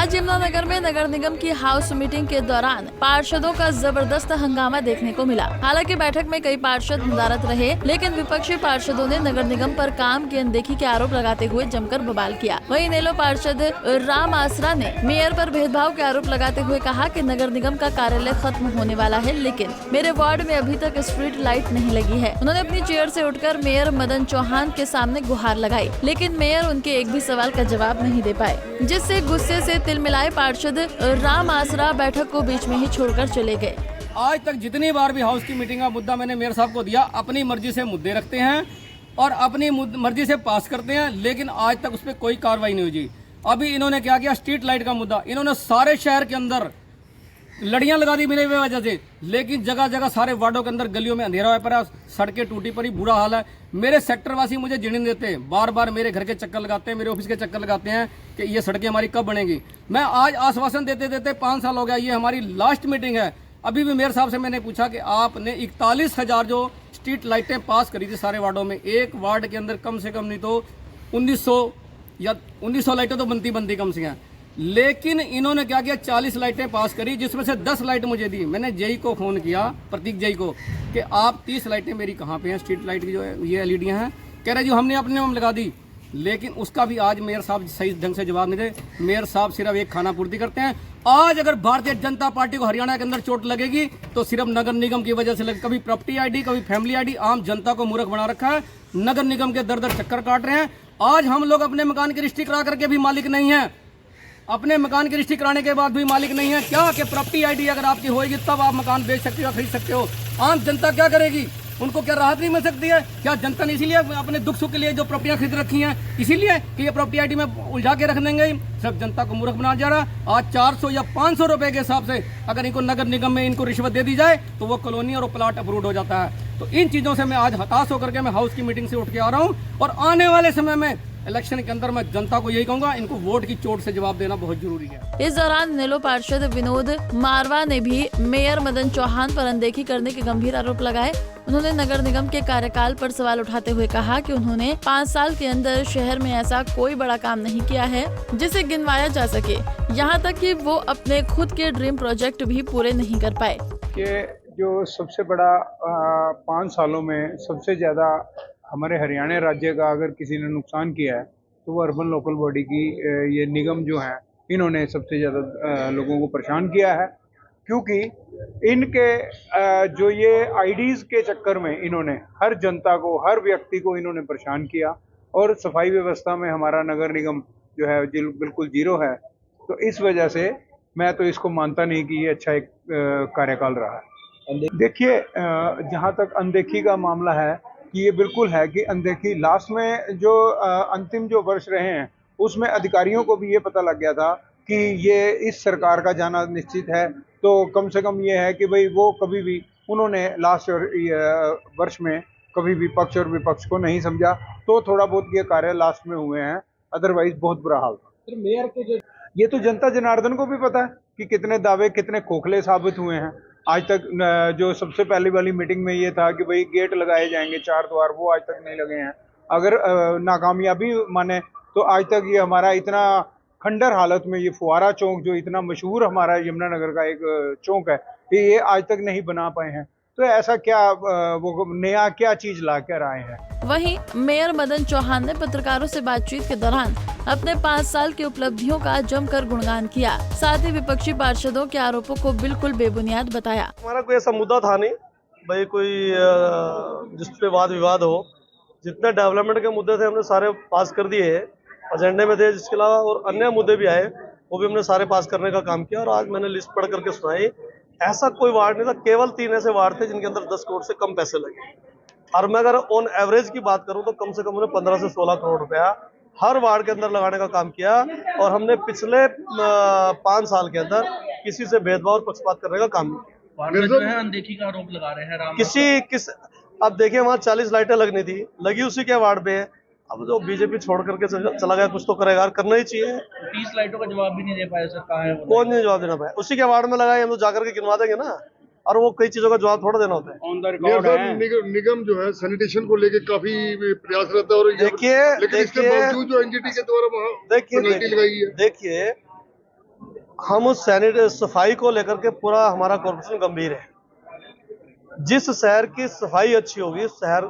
आज यमुनानगर में नगर निगम की हाउस मीटिंग के दौरान पार्षदों का जबरदस्त हंगामा देखने को मिला। हालांकि बैठक में कई पार्षद नदारद रहे, लेकिन विपक्षी पार्षदों ने नगर निगम पर काम की अनदेखी के आरोप लगाते हुए जमकर बवाल किया। वहीं इनेलो पार्षद राम आसरा ने मेयर पर भेदभाव के आरोप लगाते हुए कहा कि नगर निगम का कार्यालय खत्म होने वाला है, लेकिन मेरे वार्ड में अभी तक स्ट्रीट लाइट नहीं लगी है। उन्होंने अपनी चेयर से उठकर मेयर मदन चौहान के सामने गुहार लगाई, लेकिन मेयर उनके एक भी सवाल का जवाब नहीं दे पाए, जिससे गुस्से से तिलमिलाए पार्षद राम आसरा बैठक को बीच में ही छोड़कर चले गए। आज तक जितनी बार भी हाउस की मीटिंग का मुद्दा मैंने मेयर साहब को दिया, अपनी मर्जी से मुद्दे रखते हैं और अपनी मर्जी से पास करते हैं, लेकिन आज तक उस पर कोई कार्रवाई नहीं हुई। अभी इन्होंने क्या किया, स्ट्रीट लाइट का मुद्दा, इन्होंने सारे शहर के अंदर लड़ियां लगा दी मेरे वजह से, लेकिन जगह जगह सारे वार्डों के अंदर गलियों में अंधेरा हुआ पड़ा, सड़कें टूटी पड़ी, बुरा हाल है। मेरे सेक्टर वासी मुझे जीने नहीं देते, बार बार मेरे घर के चक्कर लगाते हैं, मेरे ऑफिस के चक्कर लगाते हैं कि ये सड़कें हमारी कब बनेगी। मैं आज आश्वासन देते देते 5 साल हो गया, ये हमारी लास्ट मीटिंग है। अभी भी मेयर साहब से मैंने पूछा कि आपने 41,000 जो स्ट्रीट लाइटें पास करी थी सारे वार्डों में, एक वार्ड के अंदर कम से कम नहीं तो 1900 लाइटें तो बनती कम से कम, लेकिन इन्होंने क्या किया, 40 लाइटें पास करी, जिसमें से 10 लाइट मुझे दी। मैंने जेई को फोन किया, प्रतीक जेई को, कि आप 30 लाइटें मेरी कहाँ पे हैं, स्ट्रीट लाइट की जो है ये एलईडियाँ हैं। कह रहे जी हमने अपने नाम लगा दी, लेकिन उसका भी आज मेयर साहब सही ढंग से जवाब नहीं दे। मेयर साहब सिर्फ एक खाना पूर्ति करते हैं। आज अगर भारतीय जनता पार्टी को हरियाणा के अंदर चोट लगेगी तो सिर्फ नगर निगम की वजह से लगे। कभी प्रॉपर्टी आईडी, कभी फैमिली आईडी, आम जनता को मूर्ख बना रखा है। नगर निगम के दर दर चक्कर काट रहे हैं। आज हम लोग अपने मकान की रजिस्ट्री करा करके भी मालिक नहीं है, अपने मकान की रजिस्ट्री कराने के बाद भी मालिक नहीं है। क्या कि प्रॉपर्टी आईडी अगर आपकी होगी तब आप मकान बेच सकते हो, खरीद सकते हो। आम जनता क्या करेगी, उनको क्या राहत नहीं मिल सकती है? क्या जनता ने इसीलिए अपने दुख सुख के लिए जो प्रॉपर्टियां खरीद रखी हैं, इसीलिए कि ये प्रॉपर्टी आईडी में उलझा के रख देंगे, सब जनता को मूर्ख बना जा रहा। आज 400 या 500 रुपए के हिसाब से अगर इनको नगर निगम में इनको रिश्वत दे दी जाए तो वो कॉलोनी और प्लाट अप्रूव हो जाता है। तो इन चीजों से मैं आज हताश होकर के मैं हाउस की मीटिंग से उठ के आ रहा हूँ, और आने वाले समय में इलेक्शन के अंदर मैं जनता को यही कहूंगा, इनको वोट की चोट से जवाब देना बहुत जरूरी है। इस दौरान इनेलो पार्षद विनोद मारवा ने भी मेयर मदन चौहान पर अनदेखी करने के गंभीर आरोप लगाए। उन्होंने नगर निगम के कार्यकाल पर सवाल उठाते हुए कहा कि उन्होंने 5 साल के अंदर शहर में ऐसा कोई बड़ा काम नहीं किया है जिसे गिनवाया जा सके। यहाँ तक कि वो अपने खुद के ड्रीम प्रोजेक्ट भी पूरे नहीं कर पाए। कि जो सबसे बड़ा 5 सालों में सबसे ज्यादा हमारे हरियाणा राज्य का अगर किसी ने नुकसान किया है तो वो अर्बन लोकल बॉडी की ये निगम जो है, इन्होंने सबसे ज़्यादा लोगों को परेशान किया है। क्योंकि इनके जो ये आईडीज़ के चक्कर में इन्होंने हर जनता को, हर व्यक्ति को इन्होंने परेशान किया, और सफाई व्यवस्था में हमारा नगर निगम जो है बिल्कुल जीरो है। तो इस वजह से मैं तो इसको मानता नहीं कि ये अच्छा एक कार्यकाल रहा है। देखिए, जहाँ तक अनदेखी का मामला है कि ये बिल्कुल है कि अनदेखी, लास्ट में जो अंतिम जो वर्ष रहे हैं उसमें अधिकारियों को भी ये पता लग गया था कि ये इस सरकार का जाना निश्चित है। तो कम से कम ये है कि भाई वो कभी भी उन्होंने लास्ट वर्ष में कभी भी पक्ष और विपक्ष को नहीं समझा, तो थोड़ा बहुत ये कार्य लास्ट में हुए हैं, अदरवाइज बहुत बुरा हाल था। मेयर के ये तो जनता जनार्दन को भी पता है कि कितने दावे कितने खोखले साबित हुए हैं। आज तक जो सबसे पहली वाली मीटिंग में ये था कि भाई गेट लगाए जाएंगे 4 द्वार, वो आज तक नहीं लगे हैं। अगर नाकामयाबी माने तो आज तक ये हमारा इतना खंडर हालत में ये फुआरा चौक जो इतना मशहूर हमारा यमुनानगर का एक चौक है, ये आज तक नहीं बना पाए हैं। तो ऐसा क्या वो नया क्या चीज ला कर आए हैं। वहीं मेयर मदन चौहान ने पत्रकारों से बातचीत के दौरान अपने 5 साल की उपलब्धियों का जमकर गुणगान किया। साथ ही विपक्षी पार्षदों के आरोपों को बिल्कुल बेबुनियाद बताया। हमारा कोई ऐसा मुद्दा था नहीं भाई, कोई जिस पे वाद विवाद हो। जितने डेवलपमेंट के मुद्दे थे हमने सारे पास कर दिए हैं, एजेंडे में थे। जिसके अलावा और अन्य मुद्दे भी आए, वो भी हमने सारे पास करने का काम किया। और आज मैंने लिस्ट पढ़ करके सुनाई, ऐसा कोई वार्ड नहीं था, केवल 3 ऐसे वार्ड थे जिनके अंदर 10 करोड़ से कम पैसे लगे। और मैं अगर ऑन एवरेज की बात करूं तो कम से कम 15 से 16 करोड़ रुपया हर वार्ड के अंदर लगाने का काम किया। और हमने पिछले 5 साल के अंदर किसी से भेदभाव और पक्षपात करने का काम नहीं किया। अनदेखी का आरोप लगा रहे हैं किस अब देखिए, वहाँ 40 लाइटें लगनी थी, लगी उसी के वार्ड पे है। अब जो बीजेपी छोड़ करके चला गया, कुछ तो करेगा, करना ही चाहिए। 30 लाइटों का जवाब भी नहीं दे पाए सर, कहाँ है वो? कौन नहीं जवाब देना पाया? उसी के वार्ड में लगाए, हम तो जाकर के गिनवा देंगे ना। और वो कई चीजों का जवाब थोड़ा देना होता है। ऑन द रिकॉर्ड है। निगम जो है सैनिटेशन को लेके काफी प्रयास रहता है, और देखिए लेकिन इसके बावजूद जो एनजीटी के द्वारा वहाँ पेनल्टी लगाई है। देखिए, हम सफाई को लेकर के पूरा हमारा कॉर्पोरेशन गंभीर है। जिस शहर की सफाई अच्छी होगी शहर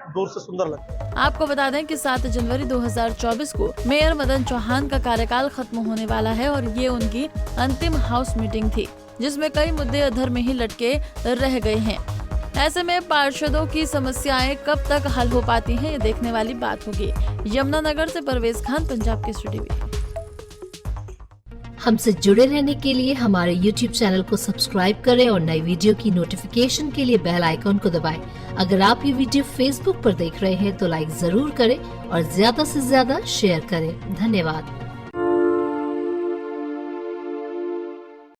दूर से सुंदर लगता है। आपको बता दें कि 7 जनवरी 2024 को मेयर मदन चौहान का कार्यकाल खत्म होने वाला है और ये उनकी अंतिम हाउस मीटिंग थी, जिसमें कई मुद्दे अधर में ही लटके रह गए हैं। ऐसे में पार्षदों की समस्याएं कब तक हल हो पाती हैं, ये देखने वाली बात होगी। यमुनानगर से परवेज खान, पंजाब केसरी टीवी। हमसे जुड़े रहने के लिए हमारे YouTube चैनल को सब्सक्राइब करें और नई वीडियो की नोटिफिकेशन के लिए बेल आइकॉन को दबाएं। अगर आप ये वीडियो Facebook पर देख रहे हैं तो लाइक जरूर करें और ज्यादा से ज्यादा शेयर करें। धन्यवाद।